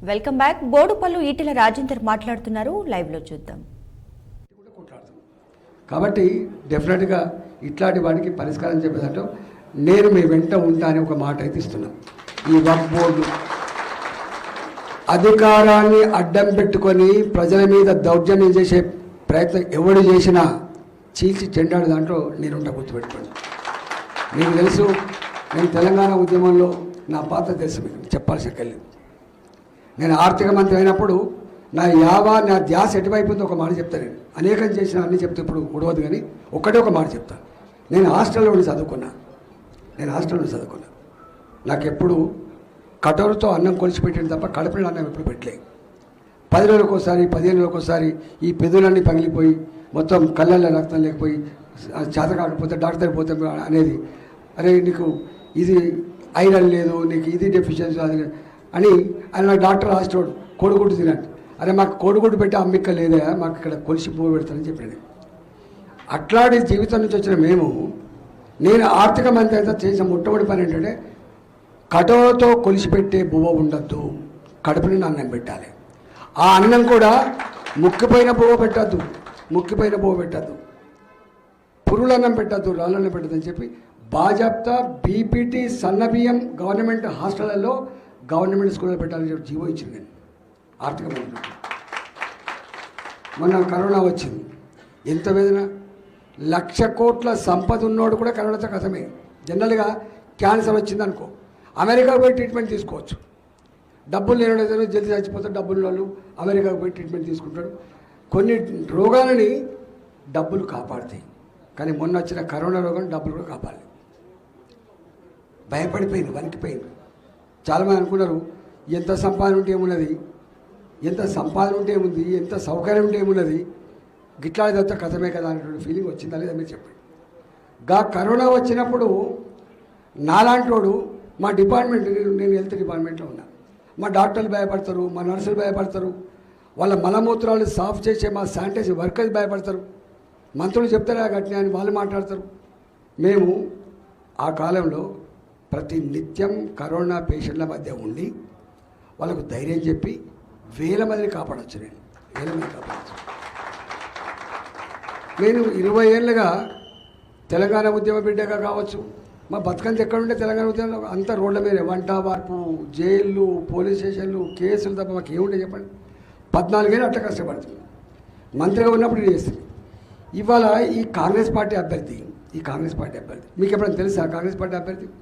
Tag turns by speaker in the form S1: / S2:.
S1: Welcome back. Boduppal Etela Rajender మాట్లాడుతున్నారు, live లో చూద్దాం.
S2: కాబట్టి డెఫినెట్గా ఇట్లాంటి వాడికి పరిష్కారం చెప్పేదంటే నేను మీ వెంట ఉంటా అని ఒక మాట అయితే ఇస్తున్నాం. ఈ వక్ఫ్ బోర్డు అధికారాన్ని అడ్డం పెట్టుకొని ప్రజల మీద దౌర్జన్యం చేసే ప్రయత్నం ఎవడు చేసినా చీల్చి చెండాడు దాంట్లో నేనుంటా, గుర్తుపెట్టుకోండి. మీకు తెలుసు, నేను తెలంగాణ ఉద్యమంలో నా పాత్ర తెలుసు, మీకు చెప్పాల్సి వెళ్ళింది. నేను ఆర్థిక మంత్రి అయినప్పుడు నా ధ్యాస ఎటువైపుందో ఒక మాట చెప్తాను. నేను అనేకం చేసిన అన్నీ చెప్తే ఇప్పుడు ఉడవదు, కానీ ఒక్కటే ఒక మాట చెప్తాను. నేను హాస్టల్లో ఉండి చదువుకున్నా. నాకు ఎప్పుడు కటోరుతో అన్నం కొలిచిపెట్టింది తప్ప కడుపులో అన్నం ఎప్పుడు పెట్టలే. 10 రోజులకు ఒకసారి 15 రోజులకు ఒకసారి ఈ పెదులన్నీ పగిలిపోయి మొత్తం కళ్ళల్లో రక్తం లేకపోయి చేత కాకపోతే డాక్టర్ పోతే అనేది, అరే నీకు ఇది ఐరన్ లేదు, నీకు ఇది డెఫిషియన్సీ అది అని ఆయన నాకు డాక్టర్ రాసినోడు కోడిగుడ్డు తినండి. అరే మాకు కోడిగుడ్డు పెట్టి అమ్మిక్క లేదా, మాకు ఇక్కడ కొలిసి పువ్వు పెడతానని చెప్పాను. అట్లాంటి జీవితం నుంచి వచ్చిన నేను ఆర్థిక మంత్రి అయితే చేసిన మొట్టమొదటి పని ఏంటంటే కటోరతో కొలిసిపెట్టే బువ్వ ఉండద్దు, కడుపుని అన్నం పెట్టాలి. ఆ అన్నం కూడా ముక్కిపోయిన బువ్వ పెట్టద్దు, పురుగుల అన్నం పెట్టద్దు, రాళ్ళన్నం పెట్టద్దు అని చెప్పి బాజాప్తా బీపీటీ సన్నబియ్యం గవర్నమెంట్ హాస్టళ్లలో గవర్నమెంట్ స్కూల్లో పెట్టాలని చెప్పి జీవో ఇచ్చింది నేను ఆర్థిక మంత్రి. మొన్న కరోనా వచ్చింది, ఎంత వేదన. 1,00,000 కోట్ల సంపద ఉన్నోడు కూడా కరోనాతో కథమే. జనరల్గా క్యాన్సర్ వచ్చింది అనుకో, అమెరికాకు పోయి ట్రీట్మెంట్ తీసుకోవచ్చు. డబ్బులు లేనివాడు జల్దీ చచ్చిపోతాడు, డబ్బులు వాళ్ళు అమెరికాకు పోయి ట్రీట్మెంట్ తీసుకుంటాడు. కొన్ని రోగాలని డబ్బులు కాపాడుతాయి, కానీ మొన్న వచ్చిన కరోనా రోగం డబ్బులు కూడా కాపాడాలి. భయపడిపోయింది, వణికిపోయింది. చాలామంది అనుకున్నారు ఎంత సంపాదన ఉంటే ఏమున్నది, ఎంత సౌకర్యం ఉంటే ఏమున్నది, గిట్లాడిదంతా కథమే కదా అనేటువంటి ఫీలింగ్ వచ్చిందా లేదా మీరు చెప్పండి. కరోనా వచ్చినప్పుడు నాలాంటి మా డిపార్ట్మెంట్, నేను హెల్త్ డిపార్ట్మెంట్లో ఉన్నా, మా డాక్టర్లు భయపడతారు, మా నర్సులు భయపడతారు, వాళ్ళ మలమూత్రాలు సాఫ్ చేసే మా శానిటైజర్ వర్కర్స్ భయపడతారు, మంత్రులు చెప్తారా గట్టిన అని వాళ్ళు మాట్లాడతారు. మేము ఆ కాలంలో ప్రతి నిత్యం కరోనా పేషెంట్ల మధ్య ఉండి వాళ్ళకు ధైర్యం చెప్పి వేల మందిని కాపాడవచ్చు. నేను 20 ఏళ్ళుగా తెలంగాణ ఉద్యమ బిడ్డగా కావచ్చు, మా బతుకంత ఎక్కడుంటే తెలంగాణ ఉద్యమంలో అంత రోడ్ల మీద వంట వార్పు, జైళ్ళు, పోలీస్ స్టేషన్లు, కేసులు తప్ప మాకు ఏముంటే చెప్పండి. 14 ఏళ్ళు అట్లా కష్టపడుతుంది. మంత్రిగా ఉన్నప్పుడు చేస్తుంది. ఇవాళ ఈ కాంగ్రెస్ పార్టీ అభ్యర్థి మీకు ఎప్పుడైనా తెలుసా కాంగ్రెస్ పార్టీ అభ్యర్థి?